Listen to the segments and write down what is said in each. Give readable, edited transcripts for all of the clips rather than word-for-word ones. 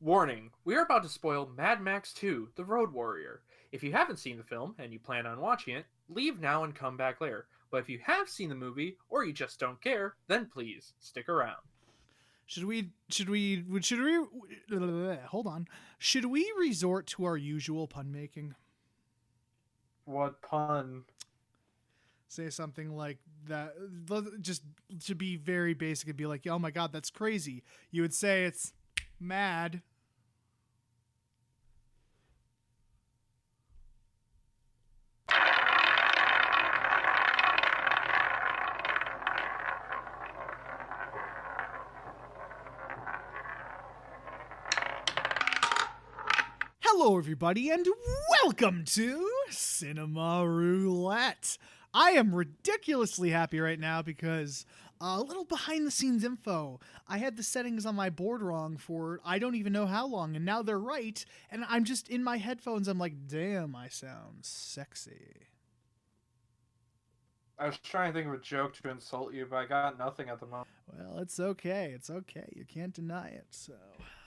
Warning, we are about to spoil Mad Max 2, The Road Warrior. If you haven't seen the film and you plan on watching it, leave now and come back later. But if you have seen the movie or you just don't care, then please stick around. Hold on. Should we resort to our usual pun making? What pun? Say something like that, just to be very basic and be like, oh my God, that's crazy. You would say it's mad. Hello, everybody, and welcome to Cinema Roulette. I am ridiculously happy right now because a little behind-the-scenes info. I had the settings on my board wrong for I don't even know how long, and now they're right, and I'm just in my headphones. I'm like, damn, I sound sexy. I was trying to think of a joke to insult you, but I got nothing at the moment. Well, it's okay. It's okay. You can't deny it, so...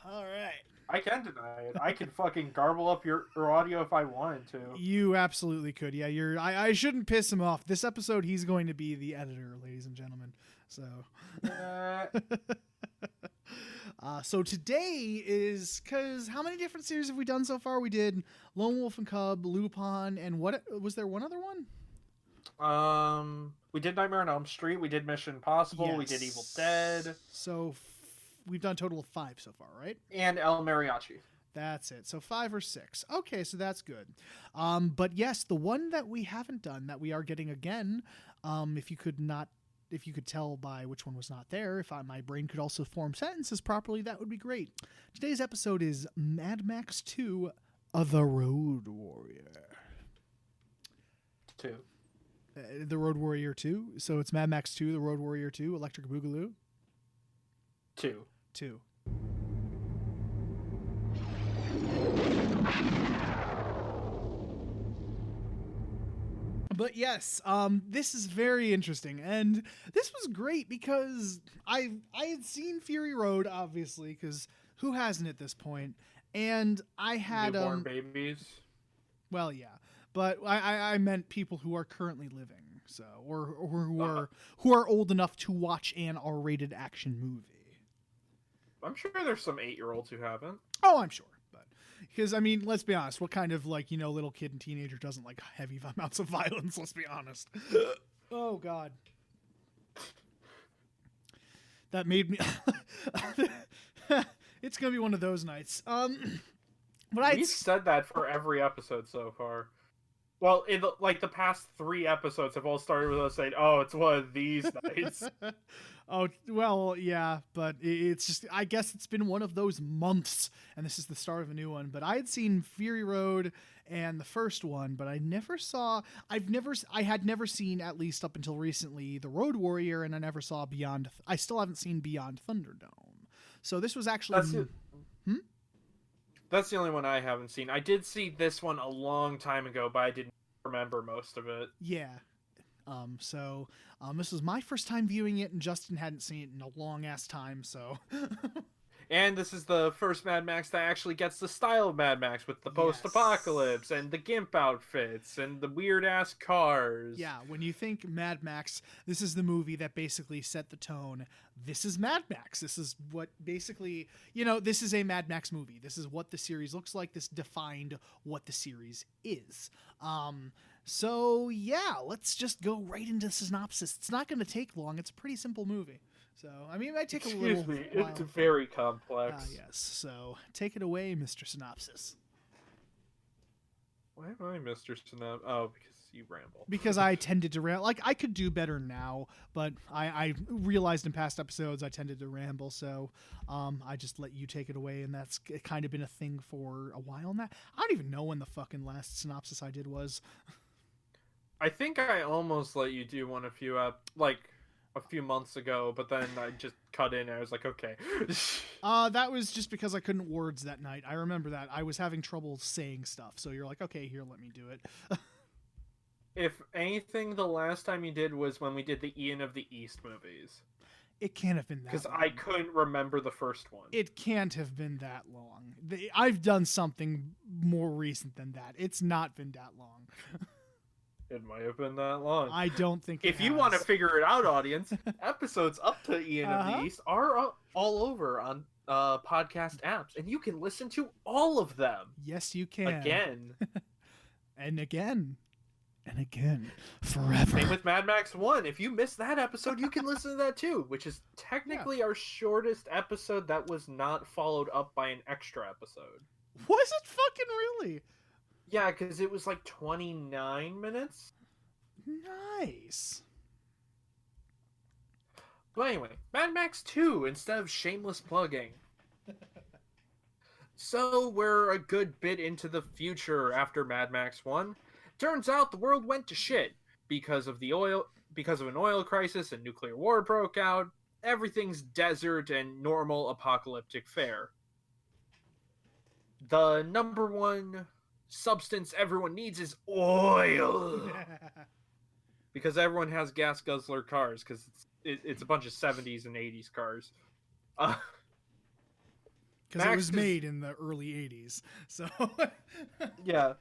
All right. I can deny it. I can fucking garble up your audio if I wanted to. You absolutely could. Yeah, I shouldn't piss him off. This episode, he's going to be the editor, ladies and gentlemen. So... so today is... Because how many different series have we done so far? We did Lone Wolf and Cub, Lupin, and what... Was there one other one? We did Nightmare on Elm Street. We did Mission Impossible. Yes. We did Evil Dead. So we've done a total of 5 so far, right? And El Mariachi. That's it. So 5 or 6. Okay, so that's good. But yes, the one that we haven't done that we are getting again, if you could tell by which one was not there, if my brain could also form sentences properly, that would be great. Today's episode is Mad Max 2, The Road Warrior. 2. The Road Warrior 2. So it's Mad Max 2, The Road Warrior 2, Electric Boogaloo. 2. But yes, this is very interesting, and this was great because I had seen Fury Road, obviously, because who hasn't at this point? And I had newborn babies. Well, yeah, but I meant people who are currently living, so or who are old enough to watch an R-rated action movie. I'm sure there's some 8-year-olds who haven't. Oh, I'm sure. But because, I mean, let's be honest, what kind of, little kid and teenager doesn't like heavy amounts of violence? Let's be honest. Oh, God. That made me... It's going to be one of those nights. We've said that for every episode so far. Well, in the past 3 episodes have all started with us saying, "Oh, it's one of these nights." Oh, well, yeah, but it's just, I guess it's been one of those months, and this is the start of a new one. But I had seen Fury Road and the first one, but I had never seen, at least up until recently, The Road Warrior, and I never saw I still haven't seen Beyond Thunderdome. So this was actually... That's the only one I haven't seen. I did see this one a long time ago, but I didn't remember most of it. Yeah. So this was my first time viewing it, and Justin hadn't seen it in a long-ass time, so... And this is the first Mad Max that actually gets the style of Mad Max, with the post-apocalypse, and the GIMP outfits, and the weird-ass cars. Yeah, when you think Mad Max, this is the movie that basically set the tone. This is Mad Max. This is what basically, this is a Mad Max movie. This is what the series looks like. This defined what the series is. So, yeah, let's just go right into the synopsis. It's not going to take long. It's a pretty simple movie. So, I mean, it might take a little while. It's very complex. Yes, so take it away, Mr. Synopsis. Why am I Mr. Synopsis? Oh, because you ramble. Because I tended to ramble. I could do better now, but I realized in past episodes I tended to ramble, so I just let you take it away, and that's kind of been a thing for a while now. I don't even know when the fucking last synopsis I did was. I think I almost let you do one a few months ago, but then I just cut in and I was like, okay. That was just because I couldn't words that night. I remember that. I was having trouble saying stuff, so you're like, okay, here, let me do it. If anything, the last time you did was when we did the Ian of the East movies. It can't have been that long. Because I couldn't remember the first one. It can't have been that long. I've done something more recent than that. It's not been that long. It might have been that long. I don't think if you want to figure it out, audience, episodes up to Ian of the East are all over on podcast apps, and you can listen to all of them. Yes, you can. Again. And again. And again. Forever. Same with Mad Max 1. If you missed that episode, you can listen to that too, which is technically our shortest episode that was not followed up by an extra episode. Was it fucking really? Yeah, because it was like 29 minutes. Nice. But anyway, Mad Max 2 instead of shameless plugging. So we're a good bit into the future after Mad Max 1. Turns out the world went to shit because of an oil crisis and nuclear war broke out. Everything's desert and normal apocalyptic fare. The number one substance everyone needs is oil. Because everyone has gas guzzler cars, because it's a bunch of 70s and 80s cars. Because it was made in the early 80s. So yeah.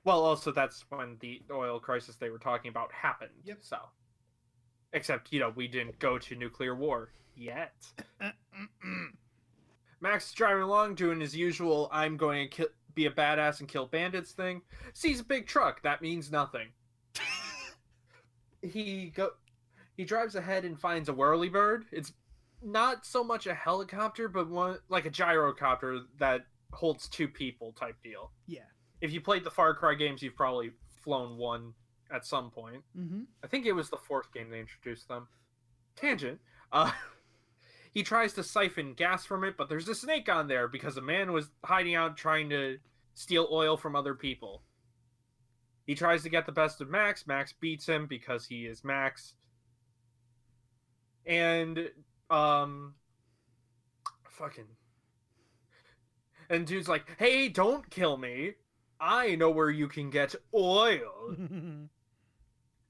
Well, also that's when the oil crisis they were talking about happened. Yep. So, except, we didn't go to nuclear war yet. Max is driving along doing his usual I'm going to be a badass and kill bandits thing. Sees a big truck. That means nothing. He drives ahead and finds a whirlybird. It's not so much a helicopter, but one like a gyrocopter that holds two people type deal. Yeah. If you played the Far Cry games, you've probably flown one at some point. Mm-hmm. I think it was the fourth game they introduced them. Tangent. He tries to siphon gas from it, but there's a snake on there because a man was hiding out trying to steal oil from other people. He tries to get the best of Max. Max beats him because he is Max. And, And dude's like, hey, don't kill me. I know where you can get oil. And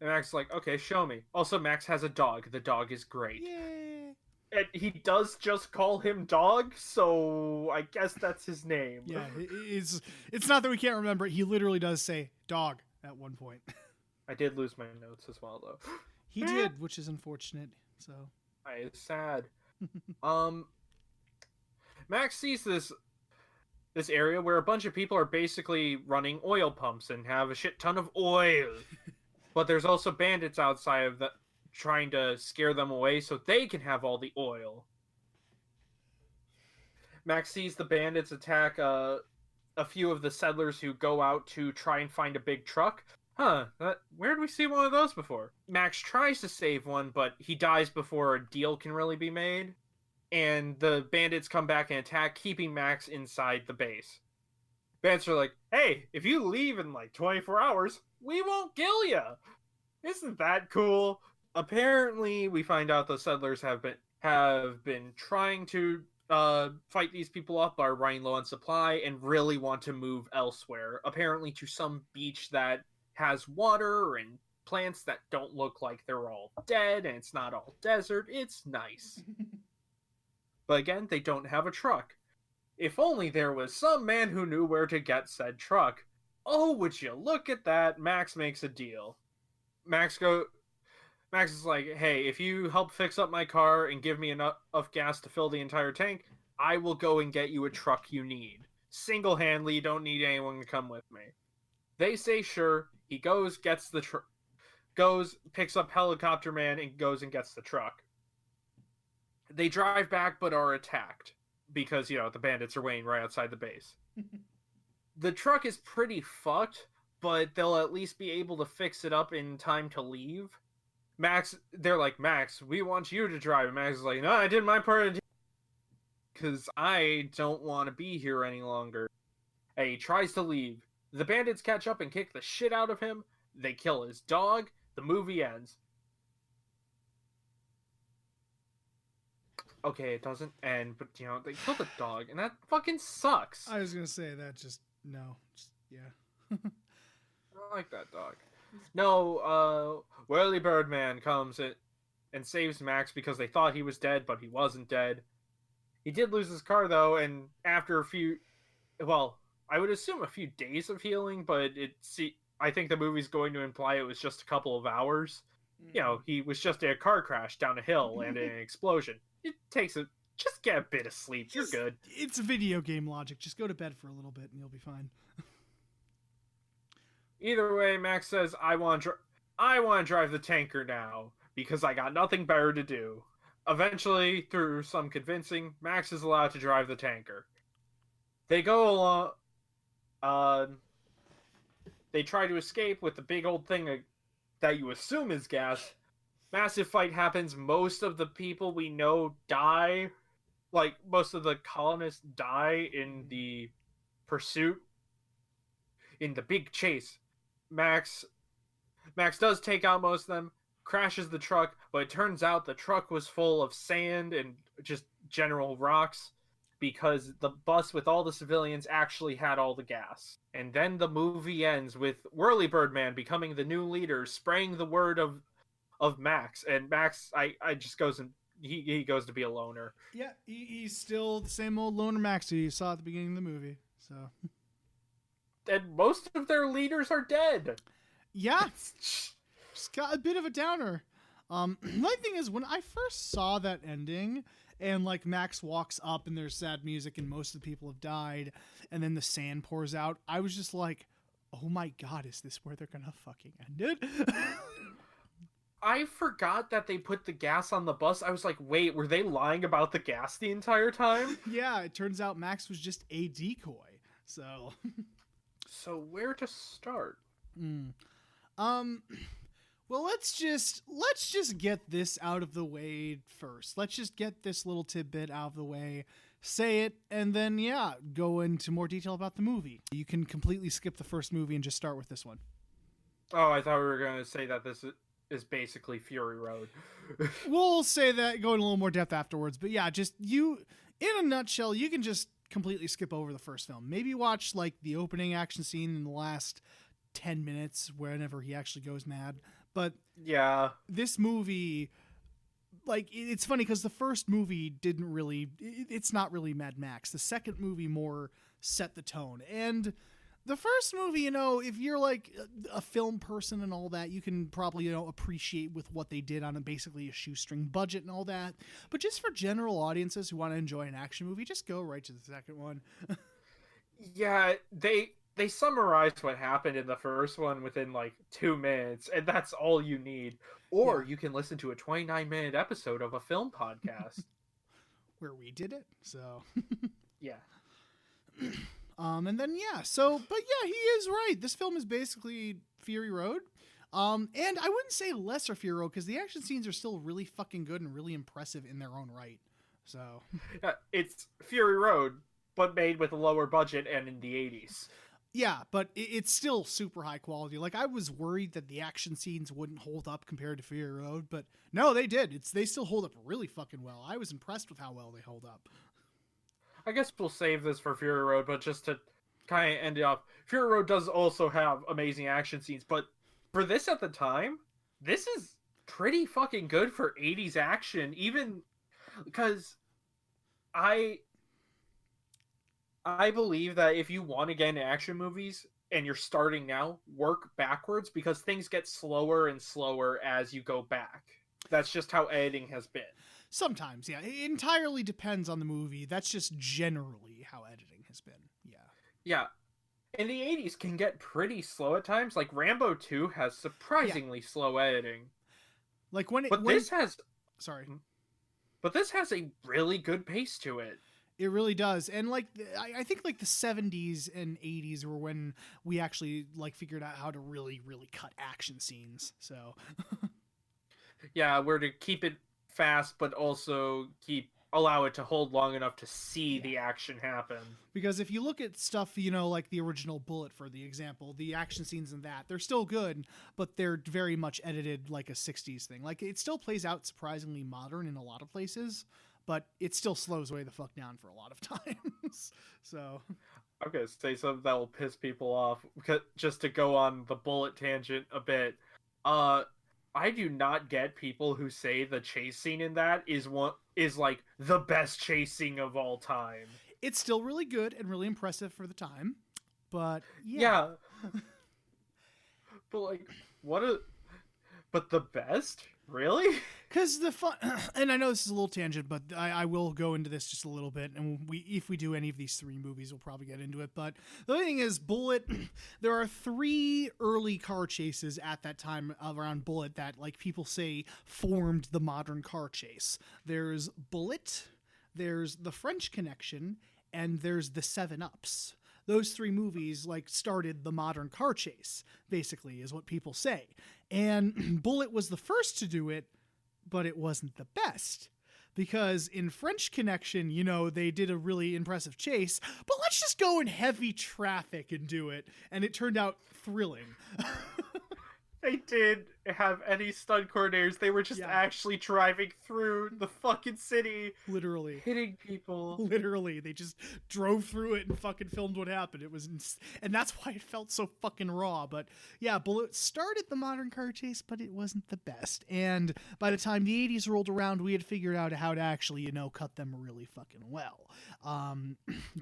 Max is like, okay, show me. Also, Max has a dog. The dog is great. Yay. And he does just call him Dog, so I guess that's his name. Yeah, it's not that we can't remember it. He literally does say dog at one point. I did lose my notes as well, though. He did, which is unfortunate. So It's sad. Max sees this area where a bunch of people are basically running oil pumps and have a shit ton of oil. But there's also bandits outside of that trying to scare them away so they can have all the oil. Max sees the bandits attack a few of the settlers who go out to try and find a big truck. Where did we see one of those before? Max tries to save one, but he dies before a deal can really be made. And the bandits come back and attack, keeping Max inside the base. Bandits are like, hey, if you leave in like 24 hours, we won't kill you. Isn't that cool? Apparently, we find out the settlers have been trying to fight these people up, are running low on supply, and really want to move elsewhere. Apparently to some beach that has water and plants that don't look like they're all dead, and it's not all desert. It's nice. But again, they don't have a truck. If only there was some man who knew where to get said truck. Oh, would you look at that? Max makes a deal. Max is like, hey, if you help fix up my car and give me enough gas to fill the entire tank, I will go and get you a truck you need. Single-handedly, you don't need anyone to come with me. They say sure. He goes, gets the truck, picks up Helicopter Man, and goes and gets the truck. They drive back but are attacked because, the bandits are waiting right outside the base. The truck is pretty fucked, but they'll at least be able to fix it up in time to leave. They're like, Max, we want you to drive. And Max is like, no, I did my part because I don't want to be here any longer. And he tries to leave. The bandits catch up and kick the shit out of him. They kill his dog. The movie ends. Okay, it doesn't end, but, they kill the dog, and that fucking sucks. I was going to say that yeah. I like that dog. No, Whirlybird Man comes and saves Max because they thought he was dead, but he wasn't dead. He did lose his car, though, and after a few well, I would assume a few days of healing, but I think the movie's going to imply it was just a couple of hours. He was just in a car crash down a hill and in an explosion. It takes a just get a bit of sleep. You're good. It's video game logic. Just go to bed for a little bit and you'll be fine. Either way, Max says, I want to drive the tanker now because I got nothing better to do. Eventually, through some convincing, Max is allowed to drive the tanker. They go along. They try to escape with the big old thing that you assume is gas. Massive fight happens. Most of the people we know die. Like, most of the colonists die in the pursuit. In the big chase. Max does take out most of them, crashes the truck, but it turns out the truck was full of sand and just general rocks because the bus with all the civilians actually had all the gas. And then the movie ends with Whirlybird Man becoming the new leader, spraying the word of Max, and Max I just goes and he goes to be a loner. Yeah, he's still the same old loner Max who you saw at the beginning of the movie. So, and most of their leaders are dead. Yeah, just got a bit of a downer. My thing is, when I first saw that ending, and like Max walks up and there's sad music and most of the people have died, and then the sand pours out, I was just like, oh my god, is this where they're gonna fucking end it? I forgot that they put the gas on the bus. I was like, wait, were they lying about the gas the entire time? Yeah, it turns out Max was just a decoy. So where to start? Well, let's just get this out of the way first. Let's just get this little tidbit out of the way, say it, and then go into more detail about the movie. You can completely skip the first movie and just start with this one. Oh, I thought we were going to say that this is basically Fury Road. We'll say that, go in a little more depth afterwards. But yeah, just in a nutshell, you can just completely skip over the first film. Maybe watch like the opening action scene in the last 10 minutes whenever he actually goes mad. But yeah, this movie, like, it's funny because the first movie it's not really Mad Max. The second movie more set the tone. And the first movie, if you're like a film person and all that, you can probably, appreciate with what they did on basically a shoestring budget and all that. But just for general audiences who want to enjoy an action movie, just go right to the second one. Yeah, they summarized what happened in the first one within like 2 minutes, and that's all you need. Or you can listen to a 29-minute episode of a film podcast. Where we did it, so... Yeah. And then, he is right. This film is basically Fury Road. And I wouldn't say lesser Fury Road, because the action scenes are still really fucking good and really impressive in their own right. So... It's Fury Road, but made with a lower budget and in the 80s. Yeah, but it's still super high quality. Like, I was worried that the action scenes wouldn't hold up compared to Fury Road, but no, they did. They still hold up really fucking well. I was impressed with how well they hold up. I guess we'll save this for Fury Road, but just to kind of end it off, Fury Road does also have amazing action scenes, but for this at the time, this is pretty fucking good for 80s action, even because I believe that if you want to get into action movies and you're starting now, work backwards because things get slower and slower as you go back. That's just how editing has been. Sometimes, yeah. It entirely depends on the movie. That's just generally how editing has been. Yeah. Yeah. In the 80s can get pretty slow at times. Like Rambo 2 has surprisingly slow editing. Like this has a really good pace to it. It really does. And like I think like the 70s and 80s were when we actually like figured out how to really, really cut action scenes. So yeah, where to keep it fast but also allow it to hold long enough to see the action happen. Because if you look at stuff, like the original Bullet, for the example, the action scenes in that, they're still good, but they're very much edited like a 60s thing. Like, it still plays out surprisingly modern in a lot of places, but it still slows way the fuck down for a lot of times. So I'm going to say something that will piss people off, just to go on the Bullet tangent a bit. I do not get people who say the chase scene in that is like the best chase scene of all time. It's still really good and really impressive for the time, but yeah. Yeah, but like, what a. But the best? Really? Because the fun, and I know this is a little tangent, but I will go into this just a little bit, and if we do any of these three movies, we'll probably get into it. But the only thing is, Bullet, there are three early car chases at that time around Bullet that, like, people say formed the modern car chase. There's Bullet, there's The French Connection, and there's The Seven Ups. Those three movies, like, started the modern car chase, basically, is what people say. And Bullet was the first to do it, but it wasn't the best. Because in French Connection, you know, they did a really impressive chase, but let's just go in heavy traffic and do it. And it turned out thrilling. They did have any stunt coordinators. They were just actually driving through the fucking city. Literally. Hitting people. Literally. They just drove through it and fucking filmed what happened. It was, and that's why it felt so fucking raw. But yeah, Bullet started the modern car chase, but it wasn't the best. And by the time the 80s rolled around, we had figured out how to actually, you know, cut them really fucking well.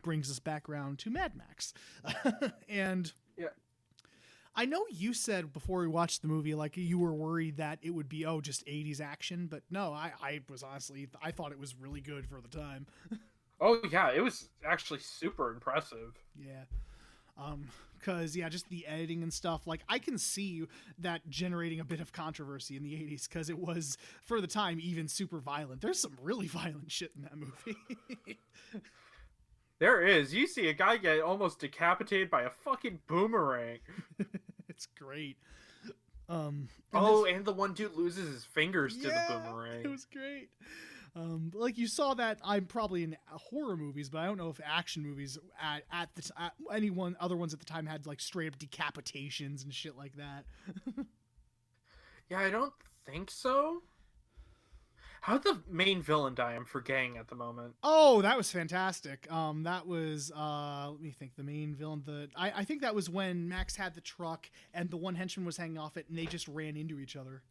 Brings us back around to Mad Max. And yeah. I know you said before we watched the movie, like, you were worried that it would be, just 80s action, but no, I was honestly, I thought it was really good for the time. Oh yeah, it was actually super impressive. Yeah. Because, just the editing and stuff, like, I can see that generating a bit of controversy in the 80s, because it was, for the time, even super violent. There's some really violent shit in that movie. There is. You see a guy get almost decapitated by a fucking boomerang. It's great. And the one dude loses his fingers to the boomerang. It was great. Like, you saw that, I'm probably in horror movies, but I don't know if action movies at any other ones at the time had, like, straight up decapitations and shit like that. Yeah, I don't think so. How'd the main villain die? I'm forgetting at the moment. Oh, that was fantastic. That was, let me think, the main villain, I think that was when Max had the truck and the one henchman was hanging off it and they just ran into each other.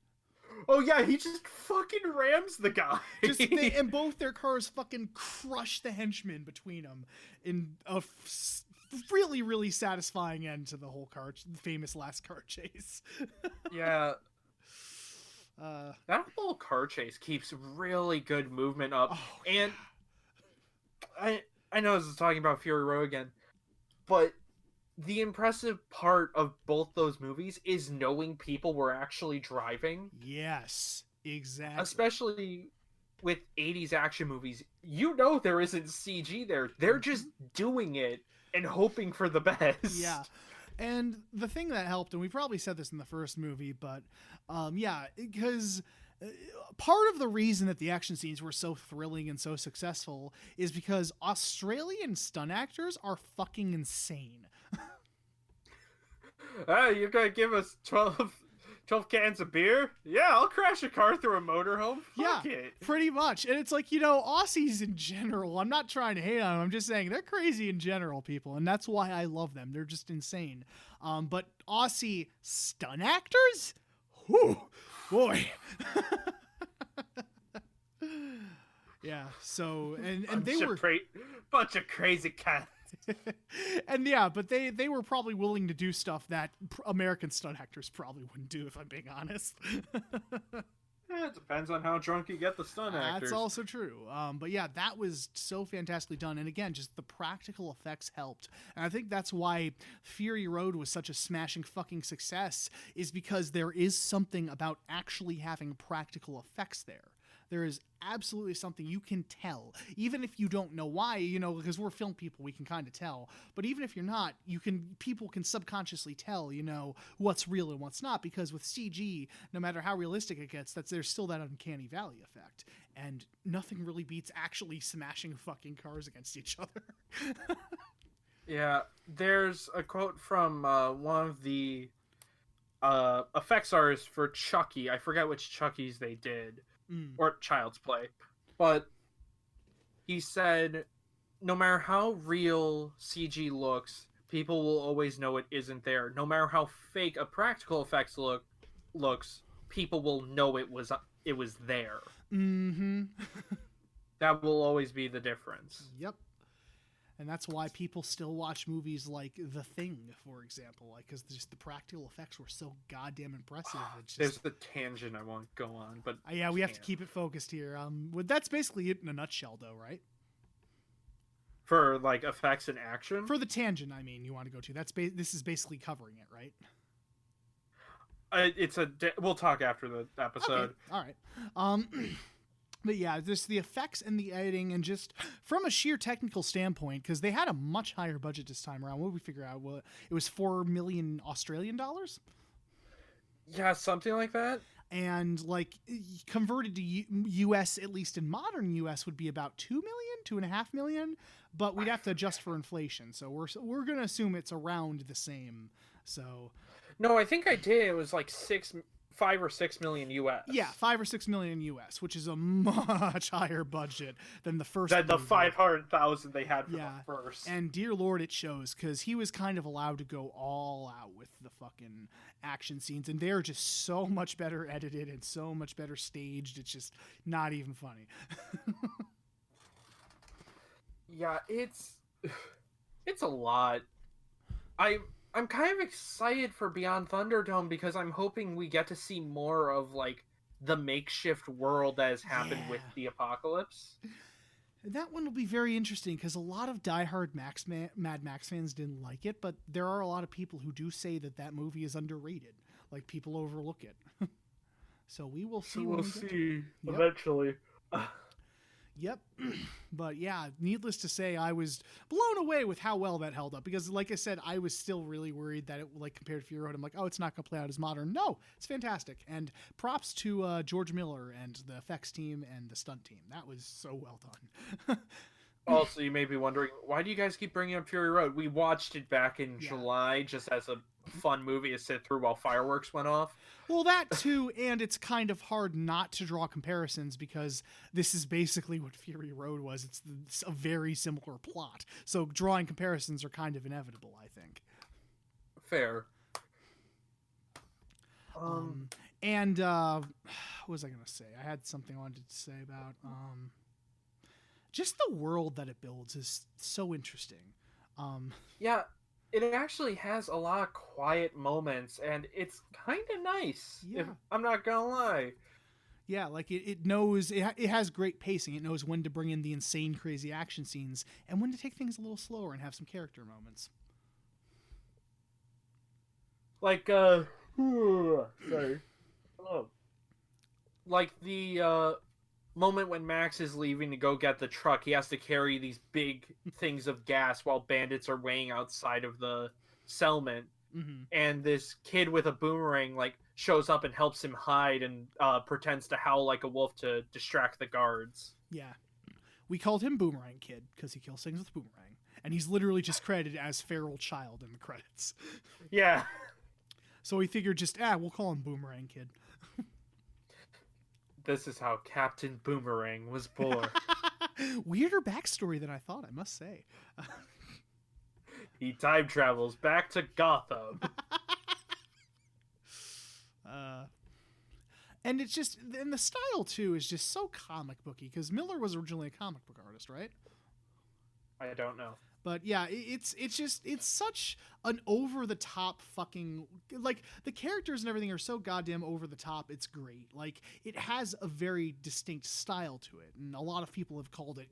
Oh yeah, he just fucking rams the guy. And both their cars fucking crush the henchman between them in a really, really satisfying end to the whole famous last car chase. Yeah. That whole car chase keeps really good movement up. And I know this is talking about Fury Road again, but the impressive part of both those movies is knowing people were actually driving. Yes, exactly. Especially with 80s action movies, you know there isn't CG there. They're just doing it and hoping for the best. Yeah. And the thing that helped, and we probably said this in the first movie, but because part of the reason that the action scenes were so thrilling and so successful is because Australian stunt actors are fucking insane. You're gonna give us 12 cans of beer? Yeah, I'll crash a car through a motorhome. Fuck it. Pretty much. And it's like, Aussies in general, I'm not trying to hate on them, I'm just saying they're crazy in general, people, and that's why I love them. They're just insane. But Aussie stunt actors? Whew, boy. Yeah, so, and they were... bunch of crazy cats. And but they were probably willing to do stuff that American stunt actors probably wouldn't do, if I'm being honest. It depends on how drunk you get the stunt actors. That's also true. But yeah, that was so fantastically done. And again, just the practical effects helped. And I think that's why Fury Road was such a smashing fucking success, is because there is something about actually having practical effects there. There is absolutely something you can tell, even if you don't know why, because we're film people, we can kind of tell. But even if you're not, people can subconsciously tell, what's real and what's not, because with CG, no matter how realistic it gets, there's still that uncanny valley effect. And nothing really beats actually smashing fucking cars against each other. Yeah, there's a quote from one of the effects artists for Chucky. I forget which Chuckies they did. Or Child's Play. But he said, no matter how real CG looks, people will always know it isn't there. No matter how fake a practical effects looks, people will know it was there. Mm-hmm. That will always be the difference. Yep. And that's why people still watch movies like The Thing, for example, like because just the practical effects were so goddamn impressive. It's just, There's the tangent I won't go on, but yeah, we have to keep it focused here. Well, that's basically it in a nutshell, though, right? for like effects and action. For the tangent, I mean, you want to go to this is basically covering it, right? We'll talk after the episode. Okay. All right. But yeah, just the effects and the editing, and just from a sheer technical standpoint, because they had a much higher budget this time around. What did we figure out? Well, it was 4 million Australian dollars. Yeah, something like that. And like converted to U.S., at least in modern U.S., would be about 2 million, 2.5 million. But we'd have to adjust for inflation, so we're gonna assume it's around the same. So, no, I think I did. It was like 5 or 6 million US. Yeah, 5 or 6 million US, which is a much higher budget than the first. Than the 500,000 they had for the first. And dear Lord, it shows, because he was kind of allowed to go all out with the fucking action scenes, and they're just so much better edited and so much better staged. It's just not even funny. Yeah, it's a lot. I'm kind of excited for Beyond Thunderdome because I'm hoping we get to see more of like the makeshift world that has happened with the apocalypse. That one will be very interesting because a lot of diehard Mad Max fans didn't like it, but there are a lot of people who do say that movie is underrated. Like, people overlook it. So we will see. We'll see eventually. Yep. But yeah, needless to say, I was blown away with how well that held up, because like I said, I was still really worried that it, like, compared to Fury Road, I'm like, oh, it's not going to play out as modern. No, it's fantastic. And props to George Miller and the effects team and the stunt team. That was so well done. Also, you may be wondering, why do you guys keep bringing up Fury Road? We watched it back in July just as a fun movie to sit through while fireworks went off. Well, that too, and it's kind of hard not to draw comparisons because this is basically what Fury Road was. It's a very similar plot. So drawing comparisons are kind of inevitable, I think. Fair. And what was I going to say? I had something I wanted to say about just the world that it builds is so interesting. Yeah, it actually has a lot of quiet moments, and it's kind of nice. Yeah. If I'm not gonna lie. Yeah, like it knows, it has great pacing. It knows when to bring in the insane, crazy action scenes and when to take things a little slower and have some character moments. Like, sorry. Oh. Like the moment when Max is leaving to go get the truck, he has to carry these big things of gas while bandits are waiting outside of the settlement. Mm-hmm. And this kid with a boomerang like shows up and helps him hide and pretends to howl like a wolf to distract the guards. Yeah. We called him Boomerang Kid because he kills things with boomerang. And he's literally just credited as Feral Child in the credits. Yeah. So we figured we'll call him Boomerang Kid. This is how Captain Boomerang was born. Weirder backstory than I thought, I must say. He time travels back to Gotham. And it's just, and the style too is just so comic booky, because Miller was originally a comic book artist, right? I don't know. But yeah, it's such an over-the-top fucking, like, the characters and everything are so goddamn over-the-top, it's great. Like, it has a very distinct style to it, and a lot of people have called it,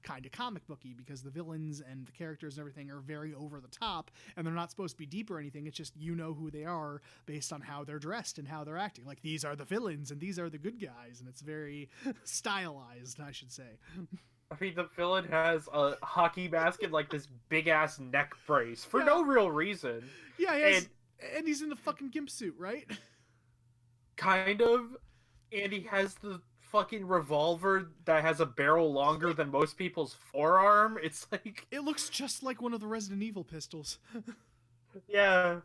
kind of comic booky, because the villains and the characters and everything are very over-the-top, and they're not supposed to be deep or anything, it's just who they are based on how they're dressed and how they're acting. Like, these are the villains, and these are the good guys, and it's very stylized, I should say. I mean, the villain has a hockey mask and, like, this big-ass neck brace for no real reason. Yeah, and he's in a fucking gimp suit, right? Kind of. And he has the fucking revolver that has a barrel longer than most people's forearm. It's like... It looks just like one of the Resident Evil pistols. Yeah.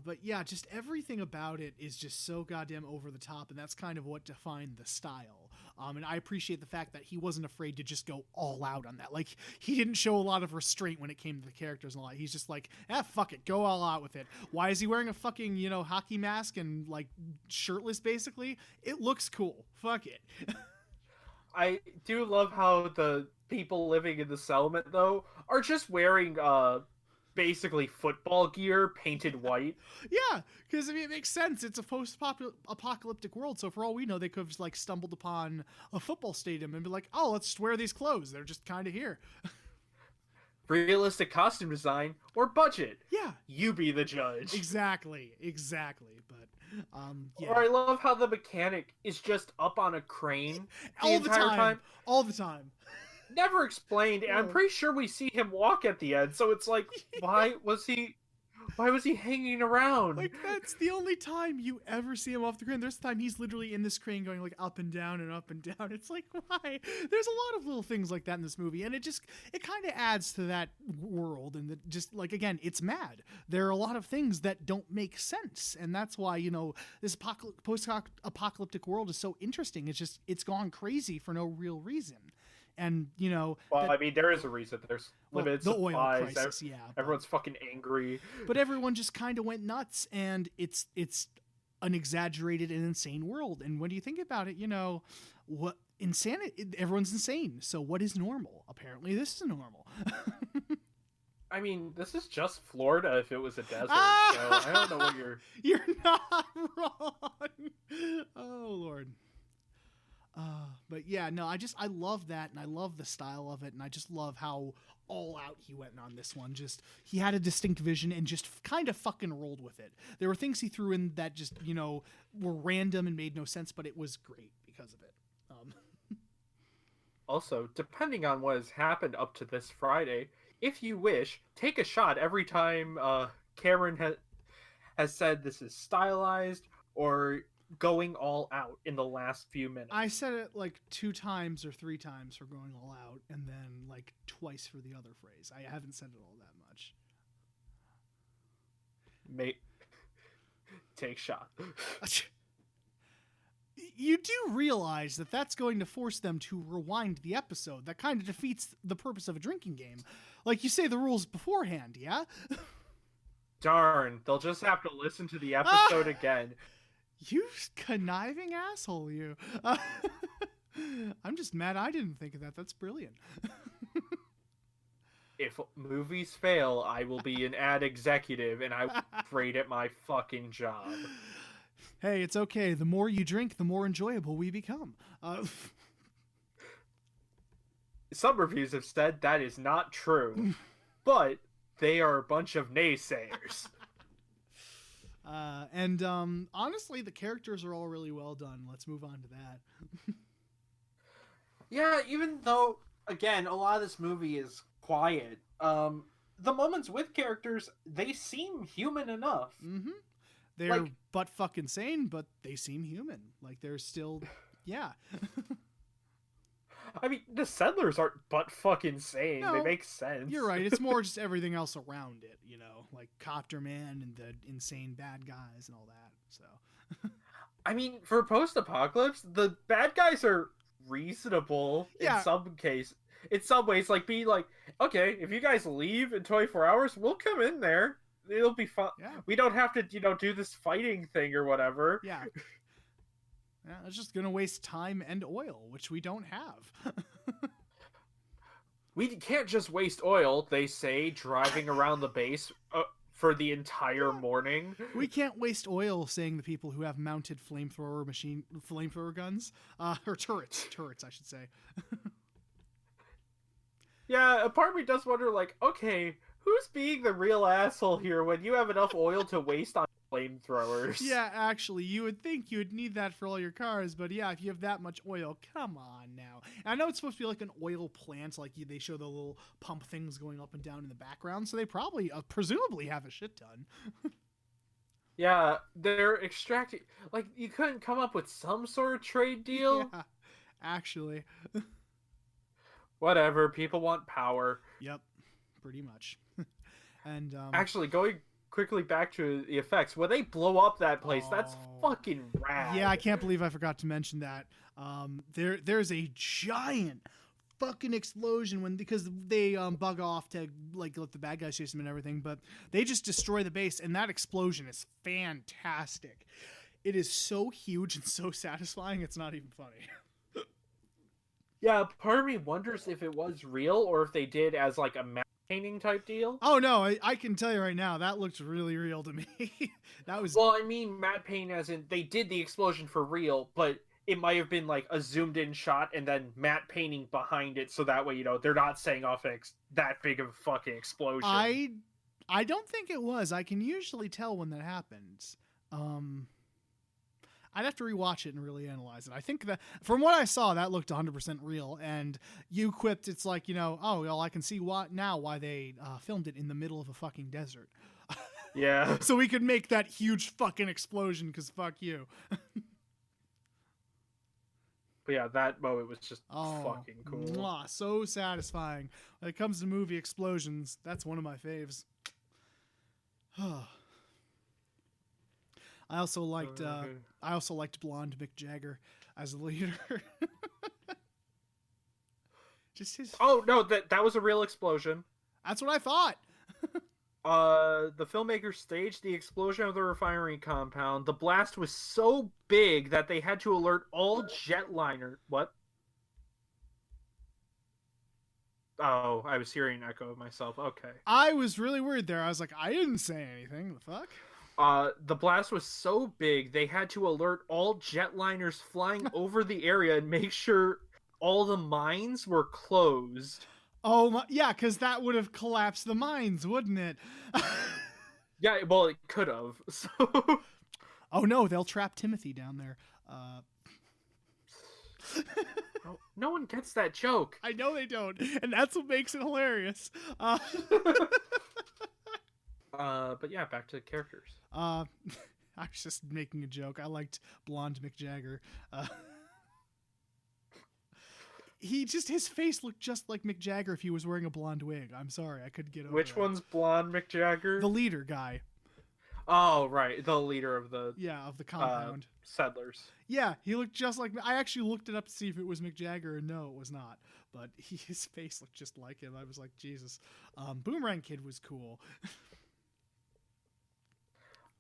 But yeah, just everything about it is just so goddamn over the top, and that's kind of what defined the style. And I appreciate the fact that he wasn't afraid to just go all out on that. Like, he didn't show a lot of restraint when it came to the characters and all that. He's just like, fuck it, go all out with it. Why is he wearing a fucking, hockey mask and, like, shirtless, basically? It looks cool. Fuck it. I do love how the people living in the settlement, though, are just wearing basically football gear painted white. Yeah, because I mean, it makes sense. It's a post-apocalyptic world, so for all we know, they could have just like stumbled upon a football stadium and be like, "Oh, let's wear these clothes. They're just kind of here." Realistic costume design or budget. Yeah, You be the judge. exactly. But yeah, Or I love how the mechanic is just up on a crane all the time. Never explained, and I'm No. pretty sure we see him walk at the end. So it's like, why was he hanging around? Like, that's the only time you ever see him off the crane. There's the time he's literally in this crane going like up and down and up and down. It's like, why? There's a lot of little things like that in this movie, and it kind of adds to that world. And just like, again, it's mad. There are a lot of things that don't make sense, and that's why, this post-apocalyptic world is so interesting. It's gone crazy for no real reason. And Well, I mean, there is a reason. There's limited the oil supplies. crisis, yeah. Everyone's fucking angry. But everyone just kind of went nuts, and it's an exaggerated and insane world. And when you think about it, what insanity? Everyone's insane. So what is normal? Apparently, this is normal. I mean, this is just Florida if it was a desert. So I don't know what you're. You're not wrong. Oh Lord. But yeah, no, I love that, and I love the style of it, and I just love how all out he went on this one. Just, he had a distinct vision and just kind of fucking rolled with it. There were things he threw in that just, were random and made no sense, but it was great because of it. Also, depending on what has happened up to this Friday, if you wish, take a shot every time Cameron has said this is stylized or going all out in the last few minutes. I said it like 2 times or 3 times for going all out, and then like twice for the other phrase. I haven't said it all that much. Take shot. You do realize that that's going to force them to rewind the episode. That kind of defeats the purpose of a drinking game. Like, you say the rules beforehand, yeah? Darn, they'll just have to listen to the episode again. You conniving asshole, you. I'm just mad I didn't think of that. That's brilliant. If movies fail, I will be an ad executive, and I will be great at my fucking job. Hey, it's okay. The more you drink, the more enjoyable we become. Some reviews have said that is not true, but they are a bunch of naysayers. And honestly, the characters are all really well done. Let's move on to that. Yeah, even though, again, a lot of this movie is quiet, the moments with characters, they seem human enough. Mm-hmm. They're butt fucking sane, but they seem human. Like, they're still, yeah. I mean, the settlers aren't butt fucking sane. No, they make sense. You're right. It's more just everything else around it, like Copter Man and the insane bad guys and all that. So, I mean, for post-apocalypse, the bad guys are reasonable in some ways. Like, be like, okay, if you guys leave in 24 hours, we'll come in there. It'll be fun. Yeah. We don't have to, do this fighting thing or whatever. Yeah. Yeah, it's just going to waste time and oil, which we don't have. We can't just waste oil, they say, driving around the base for the entire morning. We can't waste oil, saying the people who have mounted flamethrower guns, or turrets, I should say. Yeah, a part of me does wonder, like, okay, who's being the real asshole here when you have enough oil to waste on flamethrowers? Yeah, actually, you would think you would need that for all your cars, but yeah, if you have that much oil, come on now. And I know it's supposed to be like an oil plant, like they show the little pump things going up and down in the background, so they probably, presumably have a shit ton. Yeah, they're extracting... Like, you couldn't come up with some sort of trade deal? Yeah, actually. Whatever, people want power. Yep, pretty much. And actually, going quickly back to the effects, when they blow up that place, that's fucking rad. Yeah, I can't believe I forgot to mention that. There's a giant fucking explosion because they bug off to like let the bad guys chase them and everything, but they just destroy the base, and that explosion is fantastic. It is so huge and so satisfying, it's not even funny. Yeah, part of me wonders if it was real or if they did as like a matte painting type deal. Oh no, I can tell you right now that looked really real to me. That was Well, I mean matte paint as in they did the explosion for real, but it might have been like a zoomed in shot and then matte painting behind it, so that way they're not setting off that big of a fucking explosion. I don't think it was. I can usually tell when that happens. I'd have to rewatch it and really analyze it. I think that from what I saw, that looked 100% real. And you quipped, it's like, oh, well, I can see why they filmed it in the middle of a fucking desert. Yeah. So we could make that huge fucking explosion because fuck you. But yeah, that moment was just fucking cool. Mwah, so satisfying. When it comes to movie explosions, that's one of my faves. I also liked blonde Mick Jagger as the leader. Just his. Oh no, that was a real explosion. That's what I thought. The filmmakers staged the explosion of the refinery compound. The blast was so big that they had to alert all jetliner. What? Oh, I was hearing an echo of myself. Okay. I was really worried there. I was like, I didn't say anything. The fuck? The blast was so big they had to alert all jetliners flying over the area and make sure all the mines were closed. Oh, yeah, because that would have collapsed the mines, wouldn't it? Yeah, well, it could have. So. Oh, no, they'll trap Timothy down there. No one gets that joke. I know they don't, and that's what makes it hilarious. But yeah, back to characters. I was just making a joke. I liked blonde Mick Jagger. His face looked just like Mick Jagger if he was wearing a blonde wig. I'm sorry, I couldn't get over Which that. one's blonde Mick Jagger? The leader guy. Oh, right. The leader of the compound. Settlers. Yeah, he looked just like... I actually looked it up to see if it was Mick Jagger, and no, it was not. But his face looked just like him. I was like, Jesus. Boomerang Kid was cool.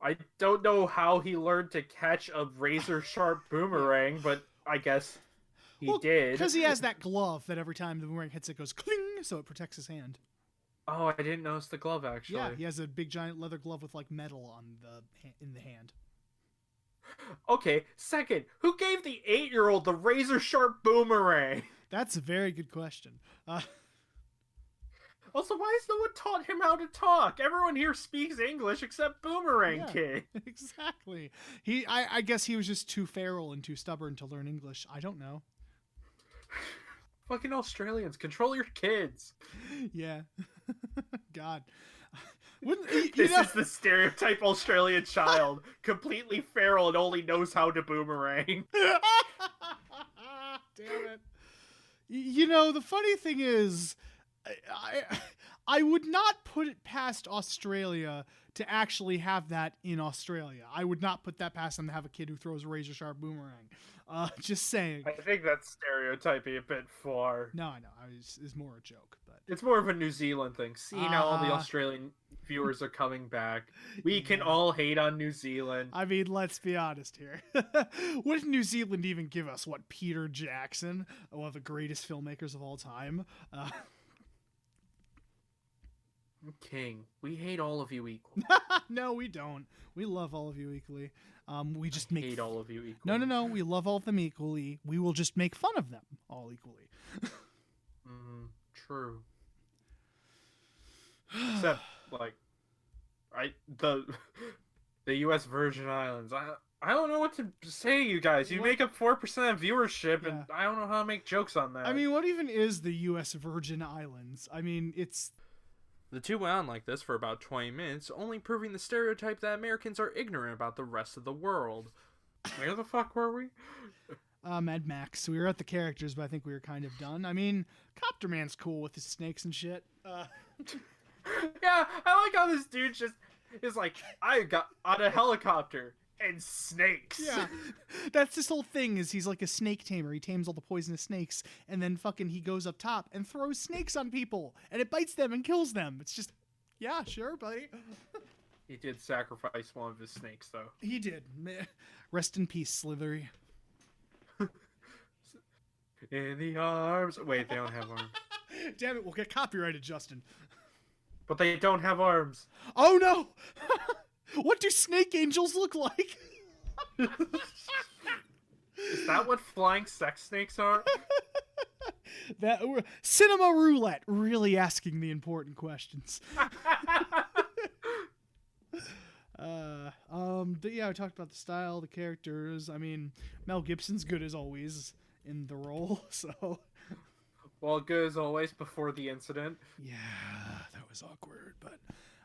I don't know how he learned to catch a razor-sharp boomerang, but I guess he did. Because he has that glove that every time the boomerang hits it goes cling, so it protects his hand. Oh, I didn't notice the glove, actually. Yeah, he has a big giant leather glove with like metal in the hand. Okay, second, who gave the 8-year-old the razor-sharp boomerang? That's a very good question. Also, why has no one taught him how to talk? Everyone here speaks English except Boomerang Kid. Exactly. I guess he was just too feral and too stubborn to learn English. I don't know. Fucking Australians, control your kids. Yeah. God. This is the stereotype Australian child. Completely feral and only knows how to boomerang. Damn it. The funny thing is, I would not put it past Australia to actually have that in Australia. I would not put that past them to have a kid who throws a razor sharp boomerang. Just saying. I think that's stereotyping a bit far. No, I know. It's more a joke, but it's more of a New Zealand thing. See, now all the Australian viewers are coming back. We can all hate on New Zealand. I mean, let's be honest here. What did New Zealand even give us? What, Peter Jackson, one of the greatest filmmakers of all time? King, we hate all of you equally. No, we don't. We love all of you equally. We just hate all of you equally. No. We love all of them equally. We will just make fun of them all equally. True. Except, like, the U.S. Virgin Islands. I don't know what to say, you guys. You make up 4% of viewership, and I don't know how to make jokes on that. I mean, what even is the U.S. Virgin Islands? I mean, it's... The two went on like this for about 20 minutes, only proving the stereotype that Americans are ignorant about the rest of the world. Where the fuck were we? Mad Max. We were at the characters, but I think we were kind of done. I mean, Copter Man's cool with his snakes and shit. Yeah, I like how this dude just is like, I got on a helicopter and snakes. Yeah, that's this whole thing is he's like a snake tamer. He tames all the poisonous snakes, and then fucking he goes up top and throws snakes on people, and it bites them and kills them. It's just, yeah, sure, buddy. He did sacrifice one of his snakes, though. He did. Rest in peace, Slithery. In the arms. Wait, they don't have arms. Damn it, we'll get copyrighted, Justin. But they don't have arms. Oh no! What do snake angels look like? Is that what flying sex snakes are? That Cinema Roulette, really asking the important questions. But yeah, I talked about the style, the characters. I mean, Mel Gibson's good as always in the role, so. Well, good as always before the incident. Yeah, that was awkward, but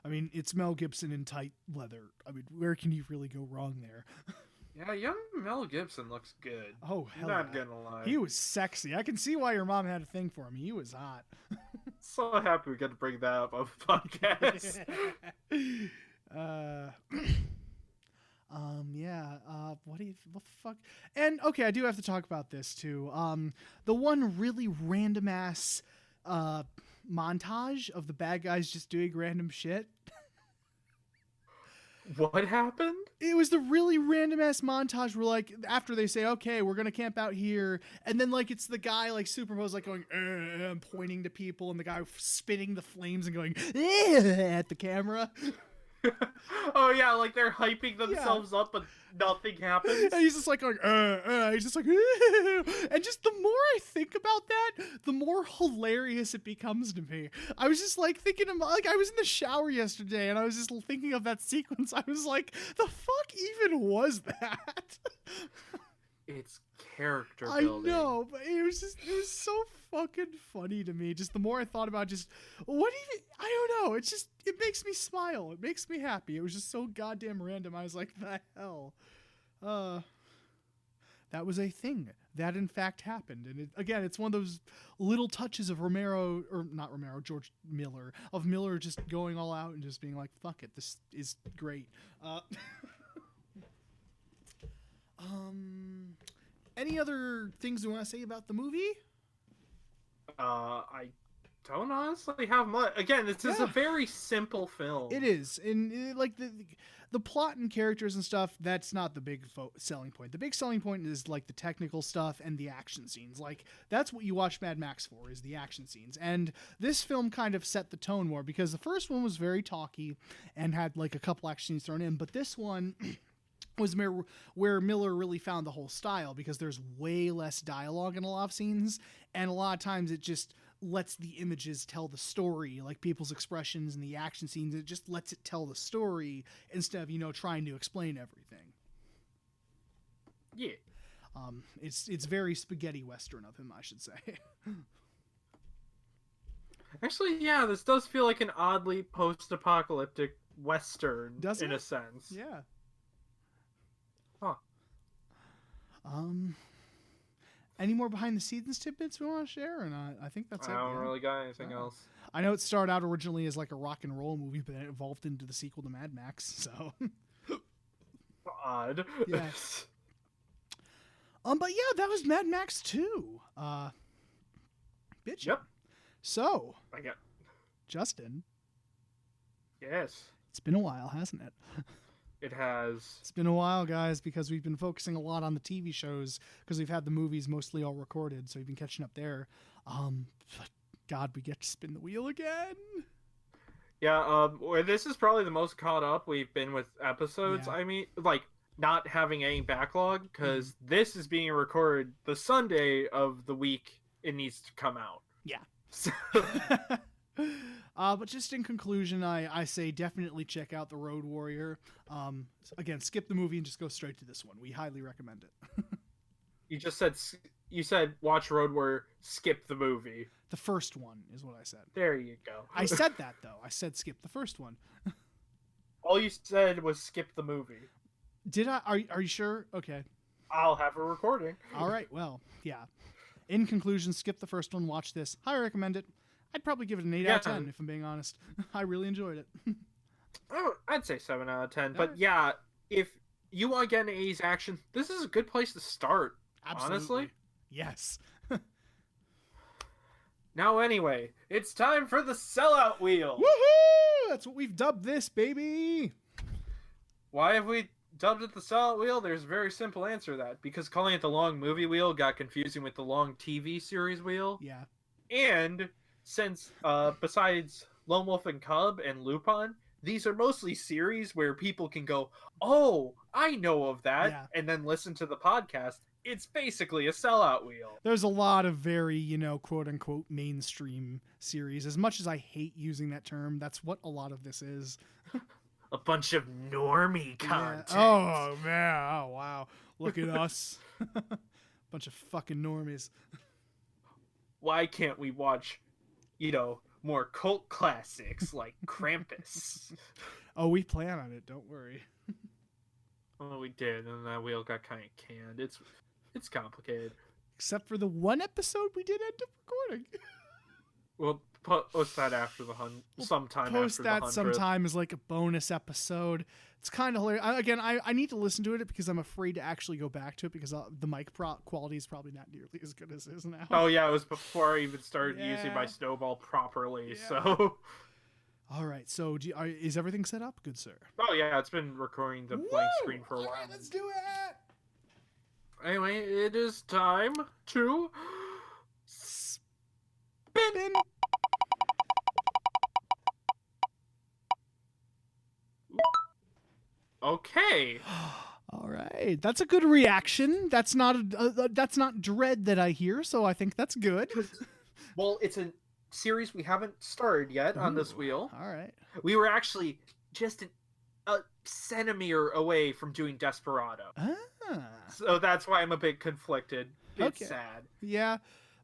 I mean, it's Mel Gibson in tight leather. I mean, where can you really go wrong there? Yeah, young Mel Gibson looks good. Oh, hell Not yeah. gonna lie. He was sexy. I can see why your mom had a thing for him. He was hot. So happy we got to bring that up on the podcast. What the fuck? And okay, I do have to talk about this too. The one really random ass montage of the bad guys just doing random shit. What happened? It was the really random ass montage where, like, after they say, okay, we're gonna camp out here, and then, like, it's the guy, like, superimposed, like, going, and pointing to people, and the guy spinning the flames and going, at the camera. Oh yeah, like they're hyping themselves up, but nothing happens. And he's just like going, he's just like, and just the more I think about that, the more hilarious it becomes to me. I was just like thinking about, like, I was in the shower yesterday and I was just thinking of that sequence. I was like, the fuck even was that? It's character building. I know, but it was so fucking funny to me. Just the more I thought about just, what even, I don't know. It's just, it makes me smile. It makes me happy. It was just so goddamn random. I was like, the hell? That was a thing. That in fact happened. And again, it's one of those little touches of George Miller, of Miller just going all out and just being like, fuck it, this is great. Any other things you want to say about the movie? I don't honestly have much. Again, this is a very simple film. It is, and like the plot and characters and stuff. That's not the big selling point. The big selling point is like the technical stuff and the action scenes. Like that's what you watch Mad Max for, is the action scenes. And this film kind of set the tone more because the first one was very talky and had like a couple action scenes thrown in, but this one was where Miller really found the whole style, because there's way less dialogue in a lot of scenes, and a lot of times it just lets the images tell the story, like people's expressions and the action scenes. It just lets it tell the story instead of, trying to explain everything. Yeah. It's very spaghetti western of him, I should say. Actually, yeah, this does feel like an oddly post-apocalyptic western, Doesn't in it? a sense. Yeah. Huh. Any more behind the scenes tidbits we want to share or not? I think that's it. I don't really got anything else. I know it started out originally as like a rock and roll movie, but then it evolved into the sequel to Mad Max, so. Odd. Yes. But yeah, that was Mad Max 2. Bitch. Yep. So, I got. Justin. Yes. It's been a while, hasn't it? It has. It's been a while, guys, because we've been focusing a lot on the TV shows because we've had the movies mostly all recorded, so we've been catching up there. But God, we get to spin the wheel again. Yeah, this is probably the most caught up we've been with episodes. Yeah. I mean, like, not having any backlog, because this is being recorded the Sunday of the week it needs to come out. Yeah. So... But just in conclusion, I say definitely check out The Road Warrior. Again, skip the movie and just go straight to this one. We highly recommend it. You said watch Road Warrior, skip the movie. The first one is what I said. There you go. I said that, though. I said skip the first one. All you said was skip the movie. Did I? Are you sure? Okay. I'll have a recording. All right. Well, yeah. In conclusion, skip the first one. Watch this. I recommend it. I'd probably give it an 8 out of 10 if I'm being honest. I really enjoyed it. Oh, I'd say 7 out of 10. But Alright. yeah, if you want to get an 80s action, this is a good place to start. Absolutely. Honestly. Yes. Now anyway, it's time for the sellout wheel. Woohoo! That's what we've dubbed this, baby. Why have we dubbed it the Sellout Wheel, there's a very simple answer to that. Because calling it the Long Movie Wheel got confusing with the Long TV Series Wheel. Yeah. And since, besides Lone Wolf and Cub and Lupin, these are mostly series where people can go, oh, I know of that, Yeah. and then listen to the podcast. It's basically a sellout wheel. There's a lot of very, quote unquote mainstream series. As much as I hate using that term, that's what a lot of this is. A bunch of normie content. Yeah. Oh, man. Oh, wow. Look at us. Bunch of fucking normies. Why can't we watch, more cult classics like Krampus? Oh, we plan on it. Don't worry. Well, we did, and that wheel got kind of canned. It's complicated. Except for the one episode we did end up recording. We'll post that after the sometime Post after that the 100th. sometime as like a bonus episode. It's kind of hilarious. I need to listen to it because I'm afraid to actually go back to it because the mic quality is probably not nearly as good as it is now. Oh yeah, it was before I even started using my snowball properly. Yeah. So. All right. So is everything set up, good sir? Oh yeah, it's been recording the blank screen for a while. All right, let's do it. Anyway, it is time to spin. Okay. All right, that's a good reaction. That's not that's not dread that I hear, so I think that's good. Well, it's a series we haven't started yet on this wheel. All right. We were actually just a centimeter away from doing Desperado. So that's why I'm a bit conflicted. It's sad. Yeah,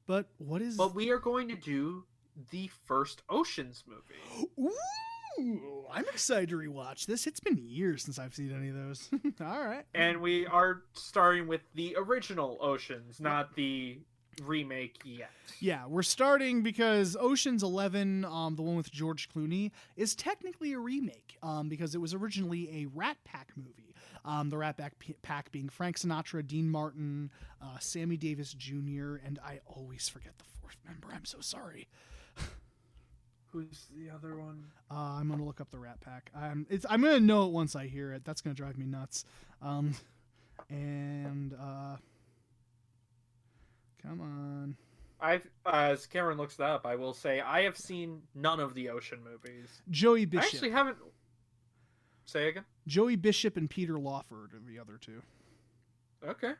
but what is... But we are going to do the first Oceans movie. Ooh, I'm excited to rewatch this. It's been years since I've seen any of those. All right. And we are starting with the original Oceans, not the remake yet. Yeah, we're starting because Ocean's 11, the one with George Clooney, is technically a remake because it was originally a Rat Pack movie. The Rat Pack being Frank Sinatra, Dean Martin, Sammy Davis Jr., and I always forget the fourth member. I'm so sorry. Who's the other one? I'm gonna look up the Rat Pack. I'm gonna know it once I hear it. That's gonna drive me nuts. Come on. As Cameron looks that up, I will say I have seen none of the Ocean movies. Joey I Bishop. actually haven't. Say again? Joey Bishop and Peter Lawford are the other two. Okay.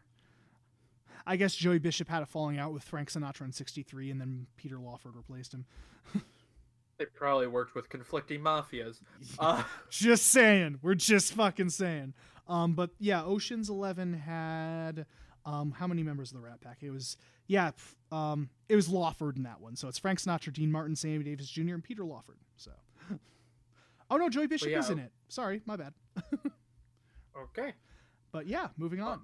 I guess Joey Bishop had a falling out with Frank Sinatra in '63, and then Peter Lawford replaced him. They probably worked with conflicting mafias. Just saying. We're just fucking saying. But yeah, Ocean's 11 had how many members of the Rat Pack? It was Lawford in that one. So it's Frank Sinatra, Dean Martin, Sammy Davis Jr., and Peter Lawford. So oh no, Joey Bishop is in it. Sorry, my bad. Okay. But yeah, moving on.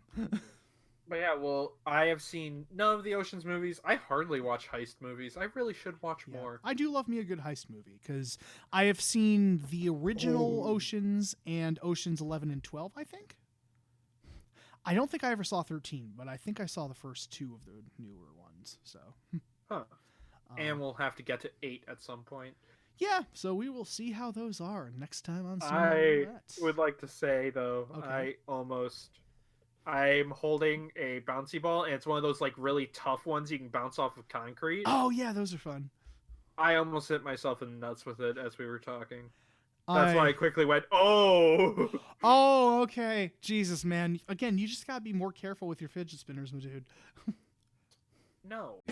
But yeah, well, I have seen none of the Ocean's movies. I hardly watch heist movies. I really should watch more. I do love me a good heist movie because I have seen the original Oceans and Oceans 11 and 12, I think. I don't think I ever saw 13, but I think I saw the first two of the newer ones. So, And we'll have to get to 8 at some point. Yeah, so we will see how those are next time on Cinema I Roulette. would like to say, though, Okay. I'm holding a bouncy ball, and it's one of those like really tough ones you can bounce off of concrete. Oh yeah, those are fun. I almost hit myself in the nuts with it as we were talking. That's why I quickly went, oh! Oh, okay. Jesus, man. Again, you just gotta be more careful with your fidget spinners, my dude. No.